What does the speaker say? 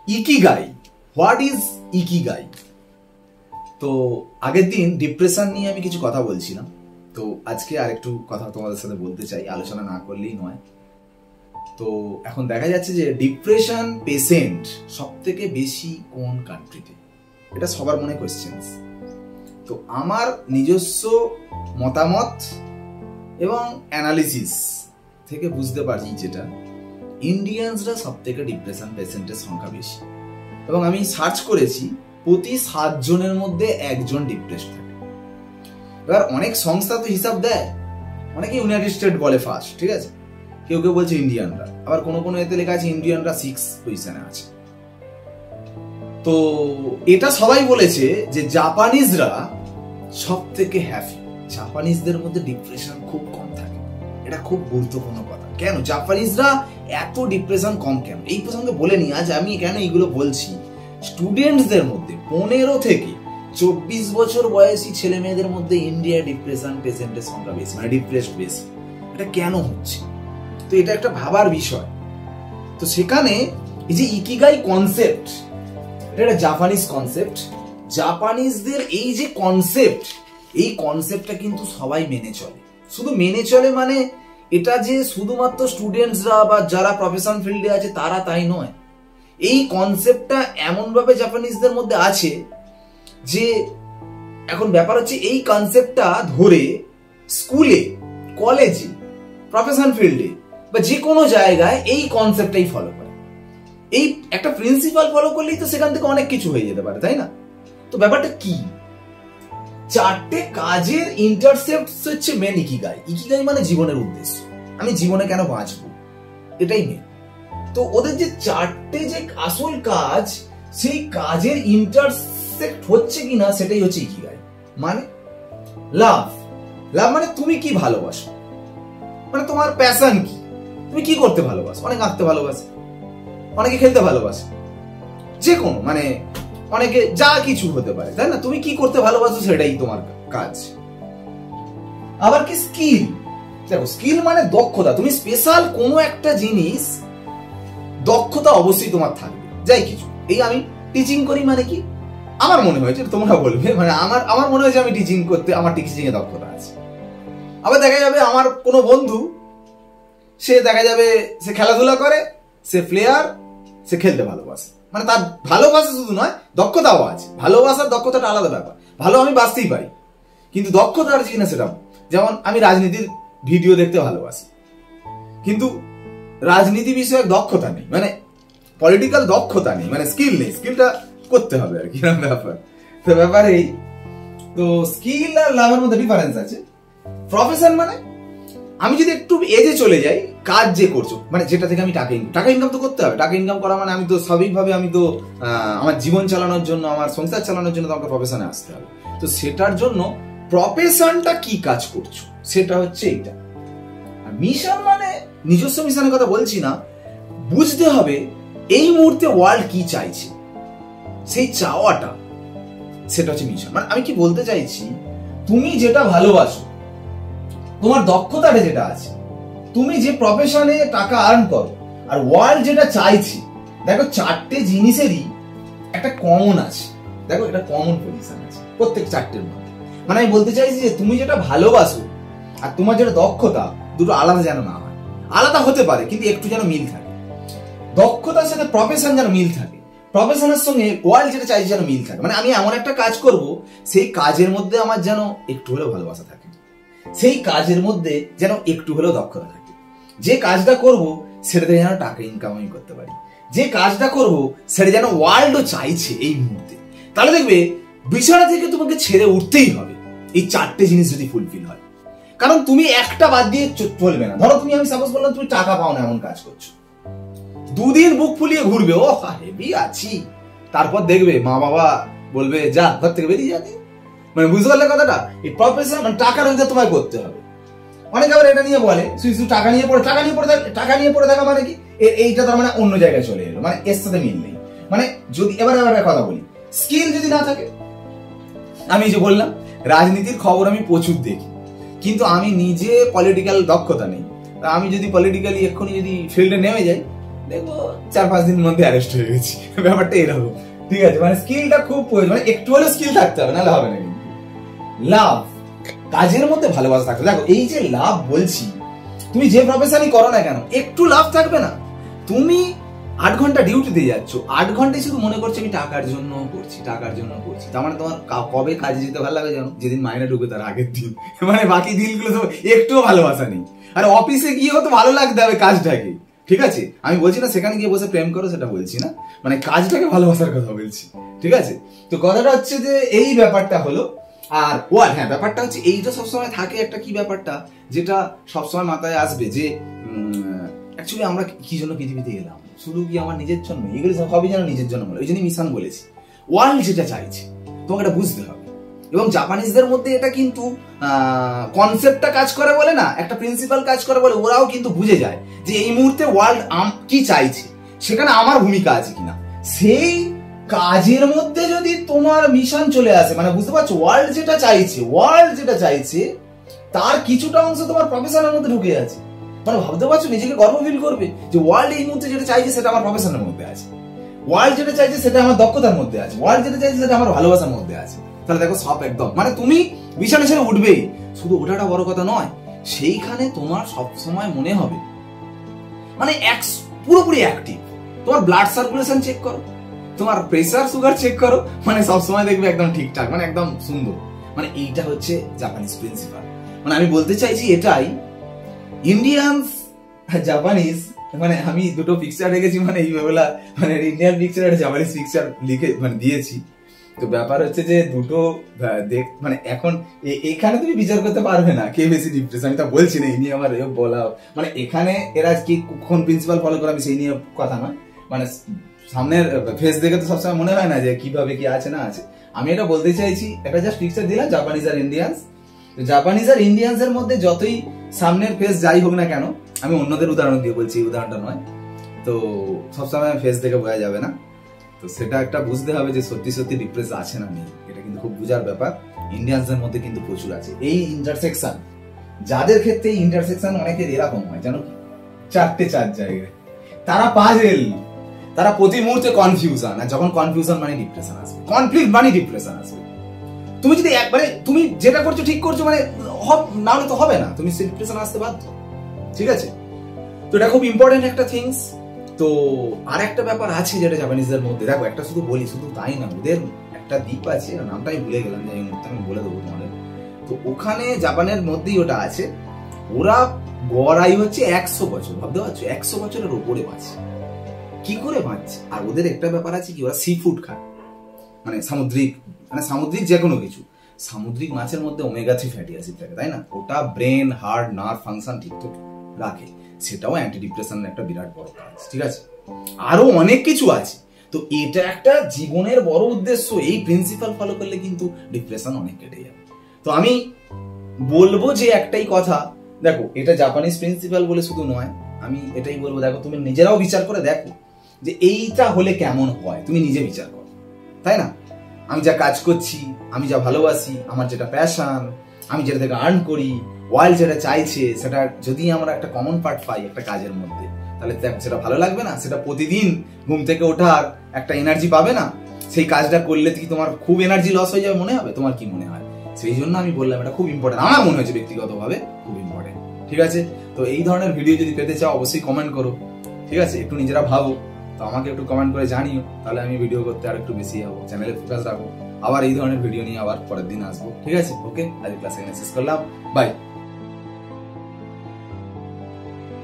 Ikigai, what is ikigai? তো আগের দিন ডিপ্রেশন নিয়ে আমি কিছু কথা বলছিলাম, তো আজকে আরেকটু কথা তোমাদের সাথে বলতে চাই, আলোচনা না করলেই নয়। তো এখন দেখা যাচ্ছে যে ডিপ্রেশন পেশেন্ট সব থেকে বেশি কোন কান্ট্রিতে, এটা সবার মনে কোয়েশ্চেন। তো আমার নিজস্ব মতামত এবং অ্যানালিসিস থেকে বুঝতে পারছি যেটা ইন্ডিয়ানসরা সব থেকে ডিপ্রেশন পেশেন্টের সংখ্যা বেশি। এবং আমি সার্চ করেছি, প্রতি 7 জনের মধ্যে 1 জন ডিপ্রেস থাকে। এবার অনেক সংস্থা তো হিসাব দেয়, অনেকে ইউনাইটেড স্টেট বলে ফার্স্ট, ঠিক আছে, কেউ কেউ বলছে ইন্ডিয়ানরা, আবার কোনো কোনো এতে লেখা আছে ইন্ডিয়ানরা 6 পজিশনে আছে। তো এটা সবাই বলেছে যে জাপানিজরা সব থেকে হ্যাপি, জাপানিজদের মধ্যে ডিপ্রেশন খুব কম থাকে। এটা খুব গুরুত্বপূর্ণ কথা। কেন জাপানিজরা এত ডিপ্রেশন কম কেন, এই প্রসঙ্গে বলে নি আজ আমি কেন এইগুলো বলছি। স্টুডেন্টসদের মধ্যে 15 থেকে 24 বছর বয়সী ছেলে মেয়েদের মধ্যে ইন্ডিয়া ডিপ্রেশন পেশেন্টের সংখ্যা বেশি, মানে ডিপ্রেসড বেশি। এটা কেন হচ্ছে? তো এটা একটা ভাবার বিষয়। তো সেখানে এই যে ইকিগাই কনসেপ্ট, এটা একটা জাপানিজ কনসেপ্ট। জাপানিজদের এই যে কনসেপ্ট, এই কনসেপ্টটা কিন্তু সবাই মেনে চলে। শুধু মেনে চলে মানে এটা যে শুধুমাত্র স্টুডেন্টসরা বা যারা প্রফেশন ফিল্ডে আছে তারা তাই নয়। এই কনসেপ্টটা এমনভাবে জাপানিজদের মধ্যে আছে যে এখন ব্যাপার হচ্ছে এই কনসেপ্টটা ধরে স্কুলে, কলেজে, প্রফেশন ফিল্ডে বা যে কোনো জায়গায় এই কনসেপ্টটাই ফলো করে। এই একটা প্রিন্সিপাল ফলো করলেই তো সেখান থেকে অনেক কিছু হয়ে যেতে পারে, তাই না? তো ব্যাপারটা কি? 4টে কাজের ইন্টারসেপ্ট হচ্ছে মেন ইকিগাই। ইকিগাই মানে জীবনের উদ্দেশ্য, আমি জীবনে কেন বাঁচবো, এটাই মেন। তো ওদের যে 4টে যে আসল কাজ, সেই কাজের ইন্টারসেক্ট হচ্ছে কিনা সেটাই হচ্ছে ইকিগাই। মানে লাভ, লাভ মানে তুমি কি ভালোবাসো, মানে তোমার প্যাশন কি, তুমি কি করতে ভালোবাসো। অনেকে আঁকতে ভালোবাসে, অনেকে খেলতে ভালোবাসে, যে কোনো মানে অনেকে যা কিছু হতে পারে, তাই না? তুমি কি করতে ভালোবাসো সেটাই তোমার কাজ। আবার কি স্কিল, দেখো স্কিল মানে দক্ষতা, তুমি স্পেশাল কোনো একটা জিনিস, দক্ষতা অবশ্যই তোমার থাকবে, যাই কিছু। এই আমি টিচিং করি মানে কি, আমার মনে হয়েছে, তোমরা বলবে, মানে আমার মনে হয়েছে আমি টিচিং করতে, আমার টিচিং এ দক্ষতা আছে। আবার দেখা যাবে আমার কোনো বন্ধু, সে দেখা যাবে সে খেলাধুলা করে, সে প্লেয়ার, সে খেলতে ভালোবাসে, মানে তার ভালোবাসা শুধু নয় দক্ষতাও আছে। ভালোবাসার দক্ষতাটা আলাদা ব্যাপার, ভালো আমি বাঁচতেই পারি, কিন্তু দক্ষতা আছে কিনা সেটা। যেমন আমি রাজনীতির ভিডিও দেখতে ভালোবাসি, কিন্তু রাজনীতি বিষয়ক দক্ষতা নেই, মানে পলিটিক্যাল দক্ষতা নেই, মানে স্কিল নেই, স্কিলটা করতে হবে আর কি ব্যাপার। তো ব্যাপারেই তো স্কিল আর লাভের মধ্যে ডিফারেন্স আছে। প্রফেশন মানে আমি যদি একটু এজে চলে যাই, কাজ যে করছো, মানে যেটা থেকে আমি টাকা ইনকাম তো করতে হবে। টাকা ইনকাম করা মানে আমি তো স্বাভাবিকভাবে আমি তো আমার জীবন চালানোর জন্য, আমার সংসার চালানোর জন্য আমাকে প্রফেশনে আসতে হবে। তো সেটার জন্য প্রফেশনটা কি কাজ করছো সেটা হচ্ছে এইটা। আর মিশন মানে নিজস্ব মিশনের কথা বলছি না, বুঝতে হবে এই মুহূর্তে ওয়ার্ল্ড কি চাইছে, সেই চাওয়াটা, সেটা হচ্ছে মিশন। মানে আমি কি বলতে চাইছি, তুমি যেটা ভালোবাসো, তোমার দক্ষতাটা যেটা আছে, তুমি যে প্রফেশনে টাকা আর্ন করো, আর ওয়ার্ল্ড যেটা চাইছে, দেখো 4টে জিনিসেরই একটা কমন আছে। দেখো এটা কমন পজিশন আছে প্রত্যেক 4টের মধ্যে। মানে আমি বলতে চাইছি যে তুমি যেটা ভালোবাসো আর তোমার যেটা দক্ষতা, দুটো আলাদা যেন না হয়। আলাদা হতে পারে কিন্তু একটু যেন মিল থাকে। দক্ষতার সাথে প্রফেশন যেন মিল থাকে, প্রফেশনের সঙ্গে ওয়ার্ল্ড যেটা চাইছে যেন মিল থাকে। মানে আমি এমন একটা কাজ করব, সেই কাজের মধ্যে আমার যেন একটু হলেও ভালোবাসা থাকে, সেই কাজের মধ্যে যেন একটু হলেও দক্ষতা থাকে। যে কাজটা করব সেটাতে যেন টাকা ইনকাম আমি করতে পারি, যে কাজটা করব সেটা যেন ওয়ার্ল্ডও চাইছে এই মুহূর্তে। তাহলে দেখবে বিছানা থেকে তোমাকে ছেড়ে উঠতেই হবে এই 4টে জিনিস যদি ফুলফিল হয়। কারণ তুমি একটা বাদ দিয়ে চলবে না। ধরো তুমি, আমি সাপোজ বললাম তুমি টাকা পাও না, এমন কাজ করছো, 2 দিন বুক ফুলিয়ে ঘুরবে, ও হেভি আছি, তারপর দেখবে মা বাবা বলবে যা ঘর থেকে বেরিয়ে যাতে। মানে বুঝতে পারলে কথাটা? এই প্রফেশন মানে টাকার মধ্যে তোমায় করতে হবে। অনেকে আবার এটা নিয়ে বলে শুধু টাকা নিয়ে পড়ে থাকা মানে কি, এইটা তার মানে অন্য জায়গায় চলে এলো, মানে এর সাথে মিল নেই। মানে যদি এবার কথা বলি, স্কিল যদি না থাকে, আমি যে বললাম রাজনীতির খবর আমি প্রচুর দেখি, কিন্তু আমি নিজে পলিটিক্যাল দক্ষতা নেই। আমি যদি পলিটিক্যালি এক্ষুনি যদি ফিল্ডে নেমে যাই, দেখবো 4-5 দিনের মধ্যে অ্যারেস্ট হয়ে গেছি। ব্যাপারটা এরকম, ঠিক আছে? মানে স্কিলটা খুব প্রয়োজন, মানে একটু হলেও স্কিল থাকতে হবে, নাহলে হবে না। কিন্তু লাভ, কাজের মধ্যে ভালোবাসা থাকবে। দেখো এই যে লাভ বলছি, তুমি যে প্রফেশনই করো না কেন, একটু লাভ থাকবে না? তুমি 8 ঘন্টা ডিউটি দিয়ে যাচ্ছ, 8 ঘন্টায় শুধু মনে করছো আমি টাকার জন্য করছি, টাকার জন্য করছি। তার মানে তোমার কবে কাজে যেতে ভালো লাগে জানো? যেদিন মাইনে ঢুকে তার আগের দিন। মানে বাকি দিনগুলো তো একটুও ভালোবাসা নেই। আর অফিসে গিয়েও তো ভালো লাগতে হবে কাজটাকে, ঠিক আছে? আমি বলছি না সেখানে গিয়ে বসে প্রেম করো, সেটা বলছি না, মানে কাজটাকে ভালোবাসার কথা বলছি, ঠিক আছে? তো কথাটা হচ্ছে যে এই ব্যাপারটা হলো। আর হ্যাঁ, ব্যাপারটা হচ্ছে এইটা সবসময় থাকে একটা কি ব্যাপারটা, যেটা সবসময় মাথায় আসবে যে অ্যাকচুয়ালি আমরা কি জন্য পৃথিবীতে এলাম, শুধু কি আমার নিজের জন্য? এগুলো সবই যেন নিজের জন্য বলে, ওই জন্যই মিশন বলেছি। ওয়ার্ল্ড যেটা চাইছে তোমাকে এটা বুঝতে হবে। এবং জাপানিজদের মধ্যে এটা কিন্তু কনসেপ্টটা কাজ করে বলে না, একটা প্রিন্সিপাল কাজ করে বলে, ওরাও কিন্তু বুঝে যায় যে এই মুহূর্তে ওয়ার্ল্ড কি চাইছে, সেখানে আমার ভূমিকা আছে কিনা। সেই কাজের মধ্যে যদি তোমার মিশন চলে আসে, মানে বুঝতে পারছো, ওয়ার্ল্ড যেটা চাইছে তার কিছুটা অংশ তোমার প্রফেশনের মধ্যে ঢুকে আছে। মানে ভাবতে পারছো, নিজেকে গর্ব ফিল করবে যে ওয়ার্ল্ড এই মুহূর্তে যেটা চাইছে সেটা আমার প্রফেশনের মধ্যে আছে, ওয়ার্ল্ড যেটা চাইছে সেটা আমার দক্ষতার মধ্যে আছে, ওয়ার্ল্ড যেটা চাইছে সেটা আমার ভালোবাসার মধ্যে আছে। তাহলে দেখো সব একদম, মানে তুমি বিছানা ছেড়ে উঠবেই। শুধু ওঠাটা বড় কথা নয়, সেইখানে তোমার সবসময় মনে হবে মানে পুরোপুরি অ্যাক্টিভ। তোমার ব্লাড সার্কুলেশন চেক করো, তোমার প্রেসার সুগার চেক করো, মানে সবসময় দেখবে একদম ঠিকঠাক, মানে একদম সুন্দর। মানে এইটা হচ্ছে জাপানিজ প্রিন্সিপাল। মানে আমি বলতে চাইছি এটাই, ইন্ডিয়ানস জাপানিজ, মানে আমি দুটো পিকচার রেখেছি, মানে এইভাবে মানে ইন্ডিয়ান পিকচার আর জাপানিজ পিকচার লিখে মানে দিয়েছি। তো ব্যাপার হচ্ছে যে দুটো মানে এখন এখানে তুমি বিচার করতে পারবে না কে বেশি ডিপ্রেশন, আমি তা বলছি না, এই নিয়ে আমার বলা, মানে এখানে এরা কি কোন প্রিন্সিপাল ফলো করে আমি সেই নিয়ে কথা নয়, মানে সামনের ফেস দেখে তো সবসময় মনে হয় না যে কিভাবে কি আছে না আছে। আমি এটা বলতে চাইছি, একটা জাস্ট পিকচার দিলাম জাপানিজ আর ইন্ডিয়ান্স। জাপানিজ আর ইন্ডিয়ান্স এর মধ্যে যতই সামনের ফেস যাই হোক না কেন, আমি অন্যদের উদাহরণ দিয়ে বলছি, এই উদাহরণটা নয়, তো সবসময় ফেস দেখে বোঝা যাবে না। তো সেটা একটা বুঝতে হবে যে সত্যি সত্যি ডিপ্রেস আছে না নেই, এটা কিন্তু খুব বুঝার ব্যাপার। ইন্ডিয়ানসদের মধ্যে কিন্তু প্রচুর আছে এই ইন্টারসেকশন, যাদের ক্ষেত্রে এই ইন্টারসেকশন অনেকের এরকম হয় জানো কি, 4 জায়গায় তারা পাজেল, তারা প্রতি মুহূর্তে কনফিউশন, আর যখন কনফিউশন মানে ডিপ্রেশন আসবে, কনফ্লিক্ট মানে ডিপ্রেশন আসবে। তুমি যদি একবারে তুমি যেটা করছো ঠিক করছো, মানে না হলে তো হবে না, তুমি ডিপ্রেশন আসতে বাধ্য, ঠিক আছে? তো এটা খুব ইম্পর্টেন্ট একটা থিংস। তো আর একটা ব্যাপার আছে যেটা জাপানিজদের মধ্যে, দেখো একটা শুধু বলি, শুধু তাই না, ওদের একটা দ্বীপ আছে, নামটা আমি ভুলে গেলাম, যে এই মুহূর্তে আমি বলে দেবো তোমাদের। তো ওখানে জাপানের মধ্যেই ওটা আছে, ওরা গড় আয়ু হচ্ছে 100 বছর, ভাবতে পারছো 100 বছরের উপরে বাঁচে। কি করে বাঁচছে? আর ওদের একটা ব্যাপার আছে কি, ওরা সি ফুড খায়, মানে সামুদ্রিক যে কোনো কিছু। সামুদ্রিক মাছের মধ্যে ওমেগা 3 ফ্যাটি অ্যাসিড থাকে, তাই না? ওটা ব্রেন, হার্ট, নার্ভ ফাংশন ঠিক তো রাখে, সেটাও অ্যান্টি ডিপ্রেশনের একটা বিরাট বড় কাজ, ঠিক আছে? আরো অনেক কিছু আছে। তো এটা একটা জীবনের বড় উদ্দেশ্য, এই প্রিন্সিপাল ফলো করলে কিন্তু ডিপ্রেশন অনেক কেটে যাবে। তো আমি বলবো যে একটাই কথা, দেখো এটা জাপানিজ প্রিন্সিপাল বলে শুধু নয়, আমি এটাই বলবো, দেখো তুমি নিজেরাও বিচার করে দেখো যে এইটা হলে কেমন হয়, তুমি নিজে বিচার করো, তাই না? আমি যা কাজ করছি, আমি যা ভালোবাসি, আমার যেটা প্যাশন, আমি যেটা থেকে আর্ন করি, ওয়ার্ল্ড যেটা চাইছে, সেটা যদি আমরা একটা কমন পার্ট পাই একটা কাজের মধ্যে, তাহলে সেটা ভালো লাগবে না? সেটা প্রতিদিন ঘুম থেকে ওঠার একটা এনার্জি পাবে না? সেই কাজটা করলে কি তোমার খুব এনার্জি লস হয়ে যাবে মনে হবে? তোমার কি মনে হয়? সেই জন্য আমি বললাম এটা খুব ইম্পর্টেন্ট, আমার মনে হয়েছে ব্যক্তিগতভাবে খুব ইম্পর্টেন্ট, ঠিক আছে? তো এই ধরনের ভিডিও যদি পেতে চাও অবশ্যই কমেন্ট করো, ঠিক আছে? একটু নিজেরা ভাবো, তো আমাকে একটু কমেন্ট করে জানিও, তাহলে আমি ভিডিও করতে আর একটু বেশি যাবো, চ্যানেলে ফোকাস রাখবো। আবার এই ধরনের ভিডিও নিয়ে আবার পরের দিন আসবো, ঠিক আছে? ওকে, আজ ক্লাস এখানে শেষ করলাম, বাই।